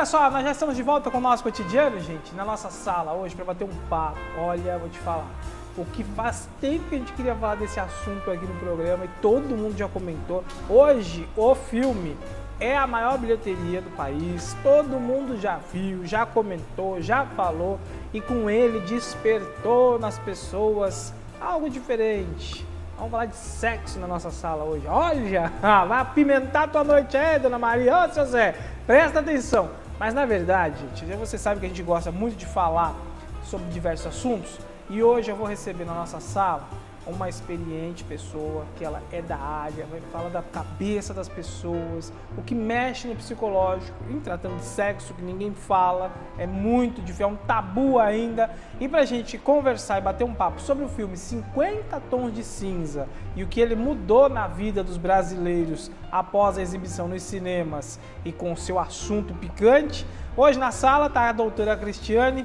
só, nós já estamos de volta com o nosso cotidiano, gente, na nossa sala hoje para bater um papo. Olha, vou te falar, o que faz tempo que a gente queria falar desse assunto aqui no programa e todo mundo já comentou. Hoje, o filme é a maior bilheteria do país, todo mundo já viu, já comentou, já falou e com ele despertou nas pessoas algo diferente. Vamos falar de sexo na nossa sala hoje. Olha, vai apimentar a tua noite aí, dona Maria. Ô, seu Zé, presta atenção. Mas na verdade, gente, você sabe que a gente gosta muito de falar sobre diversos assuntos e hoje eu vou receber na nossa sala uma experiente pessoa que ela é da área, vai falar da cabeça das pessoas, o que mexe no psicológico, em tratando de sexo, que ninguém fala, é muito difícil, é um tabu ainda. E pra gente conversar e bater um papo sobre o filme 50 Tons de Cinza e o que ele mudou na vida dos brasileiros após a exibição nos cinemas e com o seu assunto picante, hoje na sala tá a doutora Cristiane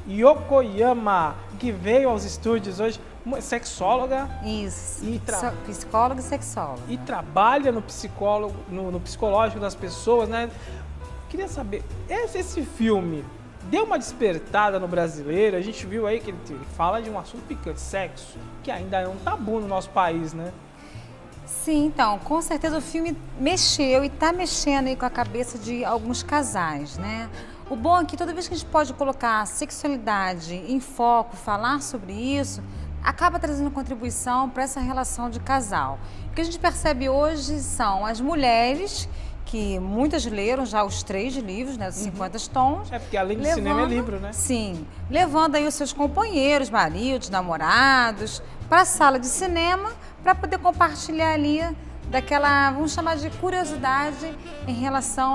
Yokoyama, que veio aos estúdios hoje, sexóloga. Isso, psicóloga e sexóloga. E trabalha no psicológico das pessoas, né? Queria saber, esse filme deu uma despertada no brasileiro? A gente viu aí que ele fala de um assunto picante, sexo, que ainda é um tabu no nosso país, né? Sim, então, com certeza o filme mexeu e está mexendo aí com a cabeça de alguns casais, né? O bom é que toda vez que a gente pode colocar a sexualidade em foco, falar sobre isso, acaba trazendo contribuição para essa relação de casal. O que a gente percebe hoje são as mulheres, que muitas leram já os 3 livros, né, dos 50 tons. É, porque além de cinema é livro, né? Sim, levando aí os seus companheiros, maridos, namorados, para a sala de cinema, para poder compartilhar ali daquela, vamos chamar de curiosidade em relação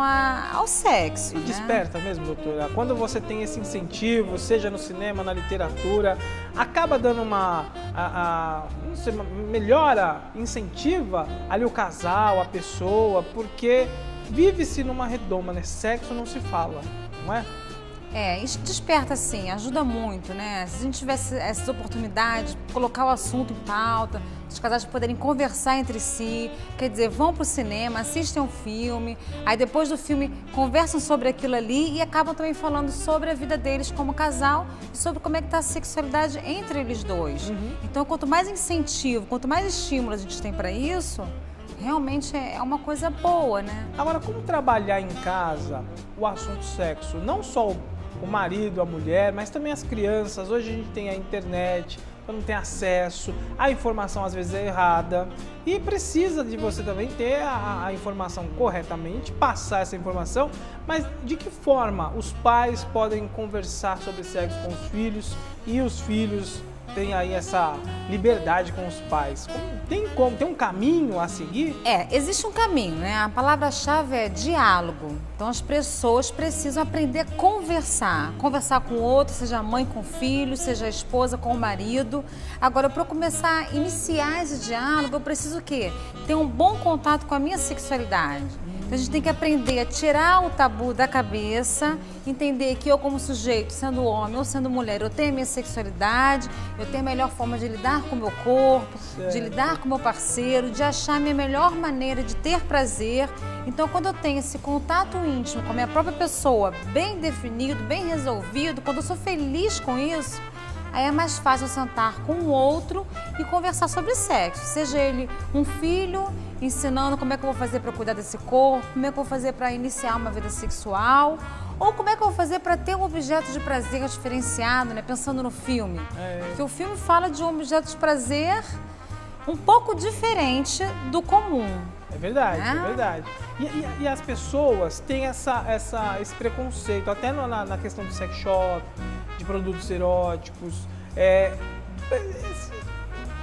ao sexo. E desperta mesmo, doutora. Quando você tem esse incentivo, seja no cinema, na literatura, acaba dando não sei, melhora, incentiva ali o casal, a pessoa, porque vive-se numa redoma, né? Sexo não se fala, não é? É, isso desperta sim, ajuda muito, né? Se a gente tivesse essas oportunidades, colocar o assunto em pauta, os casais poderem conversar entre si, quer dizer, vão para o cinema, assistem um filme, aí depois do filme conversam sobre aquilo ali e acabam também falando sobre a vida deles como casal e sobre como é que está a sexualidade entre eles dois. Então, quanto mais incentivo, quanto mais estímulo a gente tem para isso, realmente é uma coisa boa, né? Agora, como trabalhar em casa o assunto sexo? Não só o marido, a mulher, mas também as crianças. Hoje a gente tem a internet, não tem acesso, a informação às vezes é errada e precisa de você também ter a informação corretamente, passar essa informação, mas de que forma os pais podem conversar sobre sexo com os filhos e os filhos têm aí essa liberdade com os pais? Tem um caminho a seguir? Existe um caminho, né? A palavra-chave é diálogo. Então as pessoas precisam aprender a conversar com o outro, seja a mãe com o filho, seja a esposa com o marido. Agora, para eu começar a iniciar esse diálogo, eu preciso o quê? Ter um bom contato com a minha sexualidade. Então a gente tem que aprender a tirar o tabu da cabeça, entender que eu como sujeito, sendo homem ou sendo mulher, eu tenho a minha sexualidade, eu tenho a melhor forma de lidar com o meu corpo, de lidar com o meu parceiro, de achar a minha melhor maneira de ter prazer. Então quando eu tenho esse contato íntimo com a minha própria pessoa, bem definido, bem resolvido, quando eu sou feliz com isso, aí é mais fácil sentar com o outro e conversar sobre sexo, seja ele um filho, ensinando como é que eu vou fazer para cuidar desse corpo, como é que eu vou fazer para iniciar uma vida sexual, ou como é que eu vou fazer para ter um objeto de prazer diferenciado, né? Pensando no filme. Porque o filme fala de um objeto de prazer um pouco diferente do comum. É verdade, é verdade. E as pessoas têm esse preconceito, até na questão do sex shop, de produtos eróticos.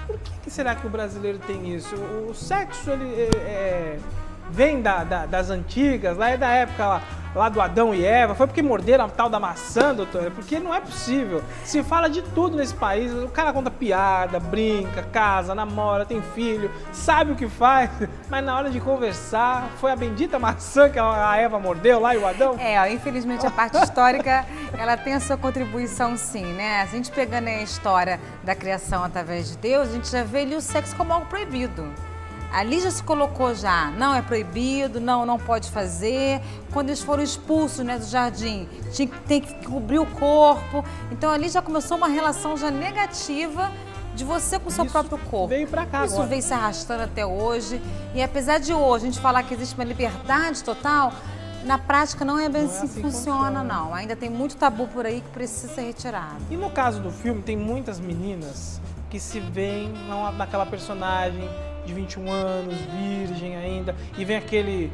Por que será que o brasileiro tem isso? O sexo, ele vem das antigas, lá é da época lá do Adão e Eva. Foi porque morderam a tal da maçã, doutora? Porque não é possível. Se fala de tudo nesse país, o cara conta piada, brinca, casa, namora, tem filho, sabe o que faz, mas na hora de conversar, foi a bendita maçã que a Eva mordeu lá e o Adão? Infelizmente a parte histórica, ela tem a sua contribuição sim, né? A gente pegando a história da criação através de Deus, a gente já vê ali o sexo como algo proibido. Ali já se colocou já, não é proibido, não pode fazer. Quando eles foram expulsos, né, do jardim, tem que cobrir o corpo. Então ali já começou uma relação já negativa de você com o seu próprio corpo. Veio pra cá Isso agora. veio se arrastando até hoje. E apesar de hoje a gente falar que existe uma liberdade total, na prática não é bem assim que funciona, não. Ainda tem muito tabu por aí que precisa ser retirado. E no caso do filme, tem muitas meninas que se veem naquela personagem de 21 anos, virgem ainda, e vem aquele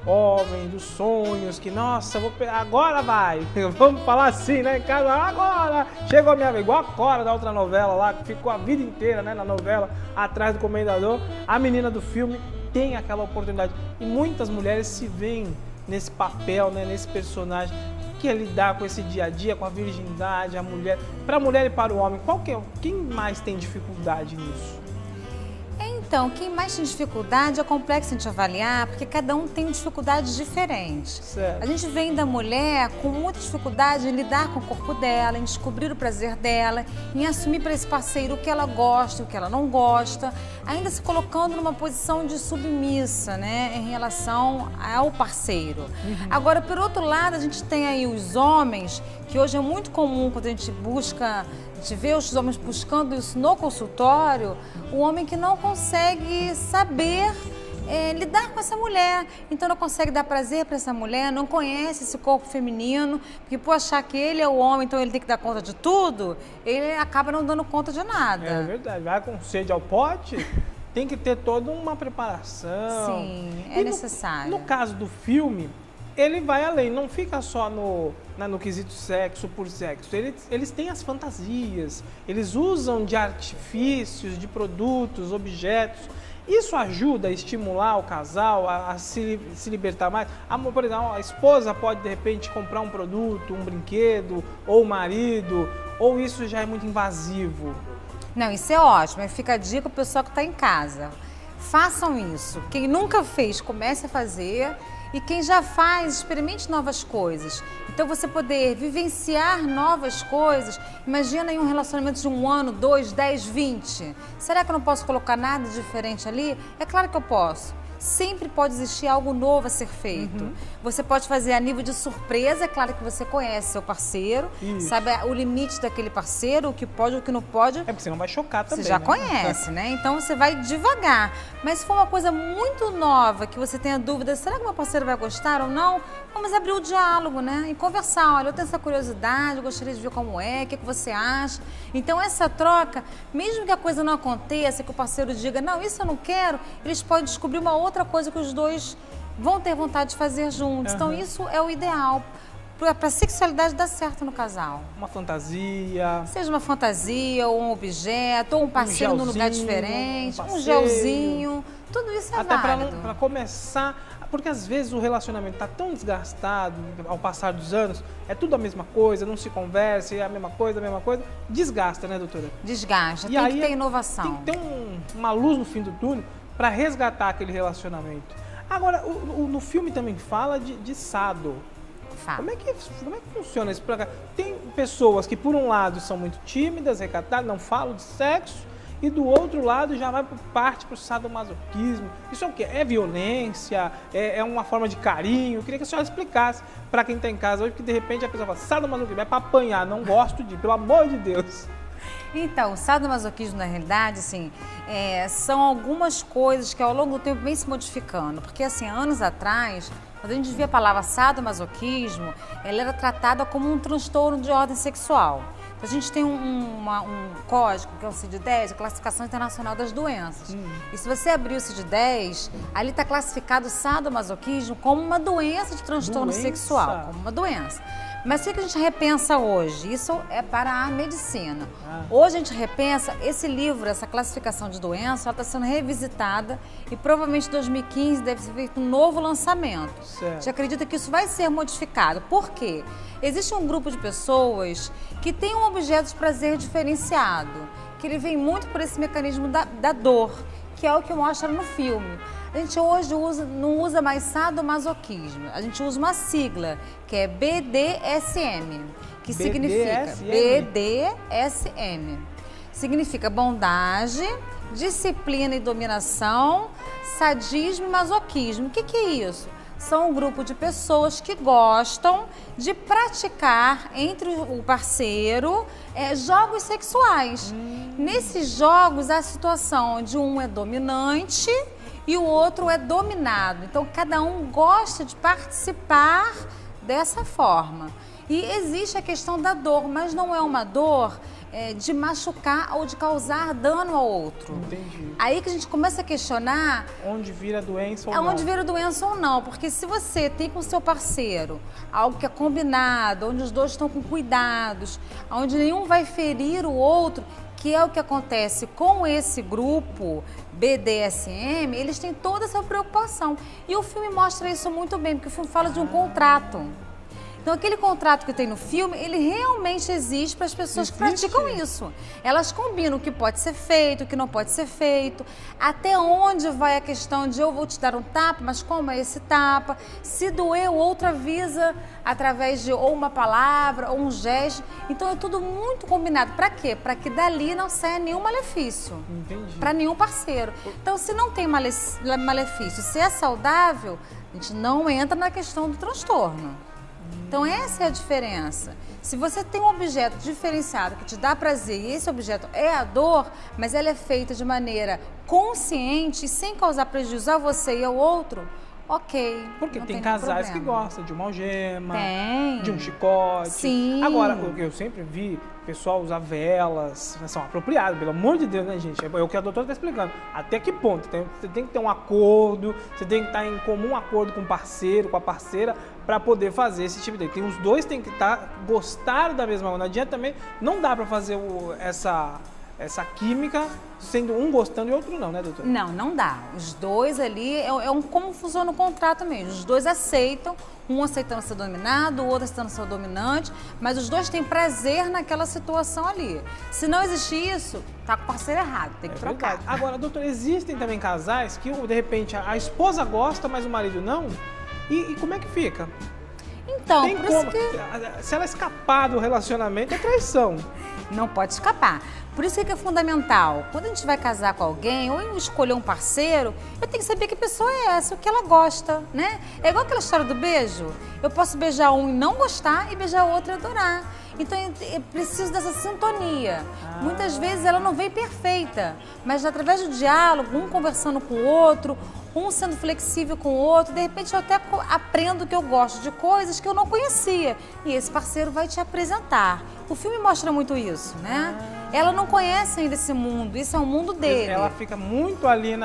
homem dos sonhos que, nossa, agora vai, vamos falar assim, né, em casa, agora, chegou a minha vez, igual a Cora da outra novela lá, que ficou a vida inteira, né, na novela, atrás do comendador. A menina do filme tem aquela oportunidade, e muitas mulheres se veem nesse papel, né, nesse personagem, que é lidar com esse dia a dia, com a virgindade, a mulher, para a mulher e para o homem, quem mais tem dificuldade nisso? Então, quem mais tem dificuldade é complexo a gente avaliar, porque cada um tem dificuldades diferentes. Certo. A gente vem da mulher com muita dificuldade em lidar com o corpo dela, em descobrir o prazer dela, em assumir para esse parceiro o que ela gosta, o que ela não gosta, ainda se colocando numa posição de submissa, né, em relação ao parceiro. Agora, por outro lado, a gente tem aí os homens, que hoje é muito comum quando a gente vê os homens buscando isso no consultório, o homem que não consegue saber lidar com essa mulher, então não consegue dar prazer para essa mulher, não conhece esse corpo feminino, porque por achar que ele é o homem, então ele tem que dar conta de tudo, ele acaba não dando conta de nada. É verdade, vai com sede ao pote, tem que ter toda uma preparação. Sim, é necessário. No caso do filme, ele vai além, não fica só no quesito sexo por sexo. Eles têm as fantasias, eles usam de artifícios, de produtos, objetos. Isso ajuda a estimular o casal a se libertar mais. Por exemplo, a esposa pode, de repente, comprar um produto, um brinquedo, ou o marido, ou isso já é muito invasivo? Não, isso é ótimo. Fica a dica para o pessoal que está em casa. Façam isso. Quem nunca fez, comece a fazer. E quem já faz, experimente novas coisas. Então, você poder vivenciar novas coisas. Imagina aí um relacionamento de 1 ano, 2, 10, 20. Será que eu não posso colocar nada diferente ali? É claro que eu posso. Sempre pode existir algo novo a ser feito. Você pode fazer a nível de surpresa, é claro que você conhece seu parceiro, sabe o limite daquele parceiro, o que pode, o que não pode. É porque você não vai chocar também, você já né? conhece, né? Então você vai devagar. Mas se for uma coisa muito nova, que você tenha dúvida, será que meu parceiro vai gostar ou não? Vamos abrir o diálogo, né? E conversar, olha, eu tenho essa curiosidade, eu gostaria de ver como é, o que você acha. Então essa troca, mesmo que a coisa não aconteça, que o parceiro diga, não, isso eu não quero, eles podem descobrir uma outra coisa que os dois vão ter vontade de fazer juntos. Então isso é o ideal para a sexualidade dar certo no casal. Uma fantasia. Seja uma fantasia, ou um objeto, ou um parceiro num lugar diferente, um gelzinho, tudo isso é até válido. Para começar, porque às vezes o relacionamento está tão desgastado ao passar dos anos, é tudo a mesma coisa, não se conversa, é a mesma coisa, desgasta, né, doutora? Desgasta, E tem aí que ter inovação. Tem que ter uma luz no fim do túnel para resgatar aquele relacionamento. Agora, no filme também fala de sado. Como é que funciona isso? Tem pessoas que, por um lado, são muito tímidas, recatadas, não falam de sexo, e do outro lado já vai parte para o sadomasoquismo. Isso é o quê? É violência? É uma forma de carinho? Eu queria que a senhora explicasse para quem está em casa hoje, porque de repente a pessoa fala, sadomasoquismo é para apanhar, não gosto pelo amor de Deus. Então, o sadomasoquismo, na realidade, assim, são algumas coisas que ao longo do tempo vem se modificando. Porque, assim, anos atrás, quando a gente via a palavra sadomasoquismo, ela era tratada como um transtorno de ordem sexual. Então, a gente tem um código, que é o CID-10, a Classificação Internacional das Doenças. E se você abrir o CID-10, ali está classificado o sadomasoquismo como uma doença de transtorno sexual, como uma doença. Mas o que a gente repensa hoje? Isso é para a medicina. Hoje a gente repensa, esse livro, essa classificação de doença, ela está sendo revisitada e provavelmente em 2015 deve ser feito um novo lançamento. Certo. A gente acredita que isso vai ser modificado. Por quê? Existe um grupo de pessoas que tem um objeto de prazer diferenciado, que ele vem muito por esse mecanismo da dor, que é o que mostra no filme. A gente hoje não usa mais sadomasoquismo, a gente usa uma sigla, que é BDSM, que significa BDSM. Significa bondade, disciplina e dominação, sadismo e masoquismo. O que é isso? São um grupo de pessoas que gostam de praticar entre o parceiro jogos sexuais. Nesses jogos, há a situação onde um é dominante e o outro é dominado. Então, cada um gosta de participar dessa forma. E existe a questão da dor, mas não é uma dor de machucar ou de causar dano ao outro. Entendi. Aí que a gente começa a questionar... Onde vira doença ou não. Onde vira doença ou não, porque se você tem com o seu parceiro algo que é combinado, onde os dois estão com cuidados, onde nenhum vai ferir o outro, que é o que acontece com esse grupo BDSM, eles têm toda essa preocupação. E o filme mostra isso muito bem, porque o filme fala de um contrato. Então, aquele contrato que tem no filme, ele realmente existe para as pessoas que praticam isso. Elas combinam o que pode ser feito, o que não pode ser feito, até onde vai a questão de eu vou te dar um tapa, mas como é esse tapa? Se doer, o outro avisa através de ou uma palavra ou um gesto. Então, é tudo muito combinado. Para quê? Para que dali não saia nenhum malefício. Entendi. Para nenhum parceiro. Então, se não tem malefício, se é saudável, a gente não entra na questão do transtorno. Então, essa é a diferença. Se você tem um objeto diferenciado que te dá prazer e esse objeto é a dor, mas ela é feita de maneira consciente e sem causar prejuízo a você e ao outro, ok. Porque tem casais que problema. gostam de uma algema, Tem. de um chicote. Sim. Agora, o que eu sempre vi, o pessoal usar velas, são apropriadas, pelo amor de Deus, né, gente? É o que a doutora está explicando. Até que ponto? Você tem que ter um acordo, você tem que estar em comum acordo com o parceiro, com a parceira, para poder fazer esse tipo de... Os dois têm que gostar da mesma coisa. Não adianta também, não dá para fazer essa química sendo um gostando e outro não, né, doutora? Não, não dá. Os dois ali, como funciona o contrato mesmo. Os dois aceitam, um aceitando ser dominado, o outro aceitando ser dominante, mas os dois têm prazer naquela situação ali. Se não existir isso, tá com o parceiro errado, tem que trocar. Verdade. Agora, doutora, existem também casais que, de repente, a esposa gosta, mas o marido não? E como é que fica? Então, Tem por como? isso que... Se ela escapar do relacionamento, é traição. Não pode escapar. Por isso que é fundamental, quando a gente vai casar com alguém ou escolher um parceiro, eu tenho que saber que pessoa é essa, o que ela gosta, né? É igual aquela história do beijo. Eu posso beijar um e não gostar e beijar o outro e adorar. Então, eu preciso dessa sintonia. Muitas vezes ela não vem perfeita, mas através do diálogo, um conversando com o outro, um sendo flexível com o outro, de repente eu até aprendo que eu gosto de coisas que eu não conhecia. E esse parceiro vai te apresentar. O filme mostra muito isso, né? Ela não conhece ainda esse mundo, isso é o mundo dele. Ela fica muito ali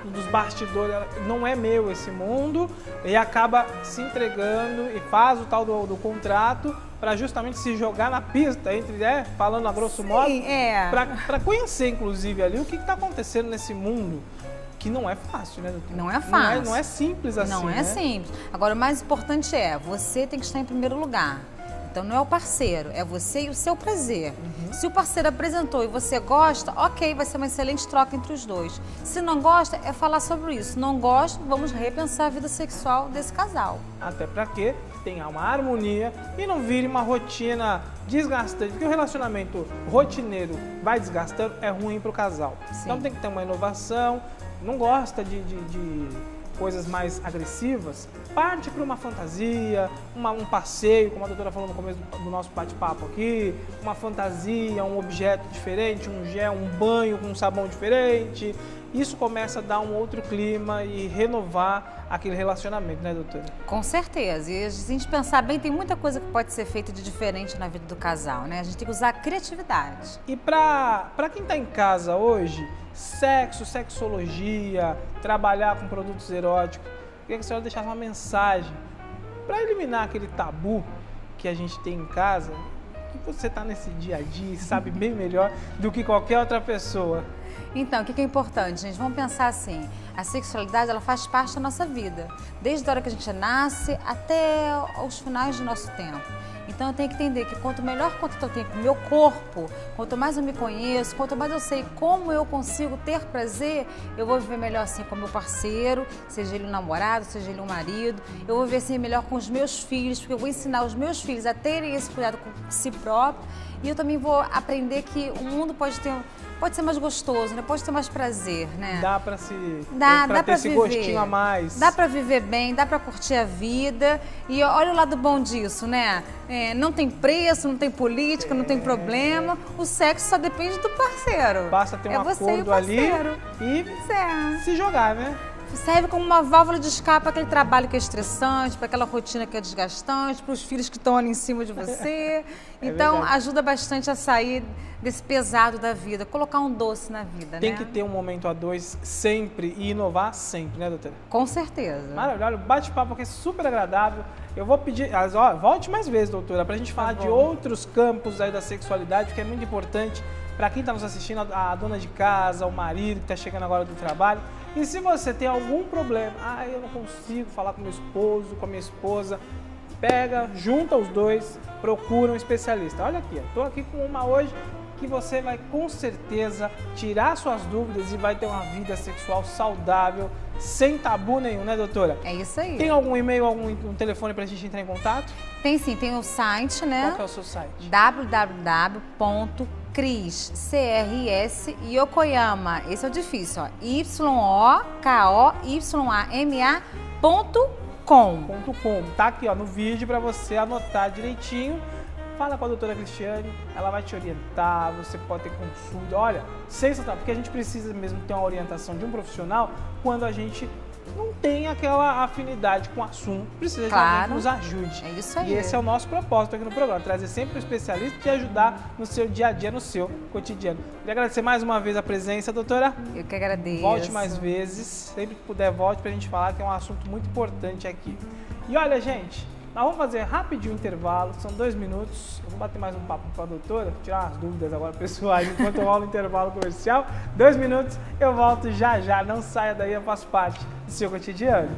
dos bastidores, não é meu esse mundo, e acaba se entregando e faz o tal do contrato para justamente se jogar na pista, falando a grosso modo, para conhecer, inclusive, ali o que está acontecendo nesse mundo. Que não é fácil, né, doutor? Não é fácil. Não é simples assim, Não é simples. Agora, o mais importante você tem que estar em primeiro lugar. Então, não é o parceiro, é você e o seu prazer. Se o parceiro apresentou e você gosta, ok, vai ser uma excelente troca entre os dois. Se não gosta, é falar sobre isso. Não gosta, vamos repensar a vida sexual desse casal. Até para que tenha uma harmonia e não vire uma rotina desgastante. Porque o relacionamento rotineiro vai desgastando, é ruim para o casal. Sim. Então tem que ter uma inovação. Não gosta de coisas mais agressivas, parte para uma fantasia, um passeio, como a doutora falou no começo do nosso bate-papo aqui, uma fantasia, um objeto diferente, um gel, um banho com um sabão diferente. Isso começa a dar um outro clima e renovar aquele relacionamento, né, doutora? Com certeza. E se a gente pensar bem, tem muita coisa que pode ser feita de diferente na vida do casal, né? A gente tem que usar a criatividade. E para quem está em casa hoje, sexologia, trabalhar com produtos eróticos, eu queria que a senhora deixasse uma mensagem para eliminar aquele tabu que a gente tem em casa, que você está nesse dia a dia e sabe bem melhor do que qualquer outra pessoa. Então, o que é importante, gente? Vamos pensar assim, a sexualidade, ela faz parte da nossa vida, desde a hora que a gente nasce até os finais do nosso tempo. Então eu tenho que entender que quanto melhor contato eu tenho com o meu corpo, quanto mais eu me conheço, quanto mais eu sei como eu consigo ter prazer, eu vou viver melhor assim com o meu parceiro, seja ele um namorado, seja ele um marido. Eu vou viver assim melhor com os meus filhos, porque eu vou ensinar os meus filhos a terem esse cuidado com si próprio. E eu também vou aprender que o mundo pode ser mais gostoso, né? Pode ter mais prazer, né? Dá pra ter esse gostinho a mais. Dá pra viver bem, dá pra curtir a vida. E olha o lado bom disso, né? Não tem preço, não tem política, não tem problema. O sexo só depende do parceiro. Basta ter um acordo ali e se jogar, né? Serve como uma válvula de escape para aquele trabalho que é estressante, para aquela rotina que é desgastante, para os filhos que estão ali em cima de você. Então, verdade. Ajuda bastante a sair desse pesado da vida, colocar um doce na vida, Tem né? que ter um momento a dois sempre e inovar sempre, né, doutora? Com certeza. Maravilha, olha, o bate-papo aqui é super agradável. Eu vou pedir, volte mais vezes, doutora, para a gente falar de outros campos aí da sexualidade, que é muito importante para quem está nos assistindo, a dona de casa, o marido que está chegando agora do trabalho. E se você tem algum problema, eu não consigo falar com meu esposo, com a minha esposa, pega, junta os dois, procura um especialista. Olha aqui, estou aqui com uma hoje que você vai com certeza tirar suas dúvidas e vai ter uma vida sexual saudável, sem tabu nenhum, né, doutora? É isso aí. Tem algum e-mail, algum telefone pra gente entrar em contato? Tem sim, tem o site, né? Qual que é o seu site? www.cris Yokoyama, esse é o difícil, ó, YOKOYAMA.com. Tá aqui, ó, no vídeo para você anotar direitinho. Fala com a doutora Cristiane, ela vai te orientar, você pode ter consulta. Olha, sensacional, porque a gente precisa mesmo ter uma orientação de um profissional quando a gente não tem aquela afinidade com o assunto, precisa de alguém que nos ajude. É isso aí. E esse é o nosso propósito aqui no programa, trazer sempre um especialista e te ajudar no seu dia a dia, no seu cotidiano. Queria agradecer mais uma vez a presença, doutora. Eu que agradeço. Volte mais vezes, sempre que puder volte pra gente falar, que é um assunto muito importante aqui. E olha, gente, nós vamos fazer rapidinho o intervalo, são 2 minutos. Eu vou bater mais um papo com a doutora, tirar umas dúvidas agora pessoais enquanto eu rolo o intervalo comercial. 2 minutos, eu volto já já, não saia daí, eu faço parte do seu cotidiano.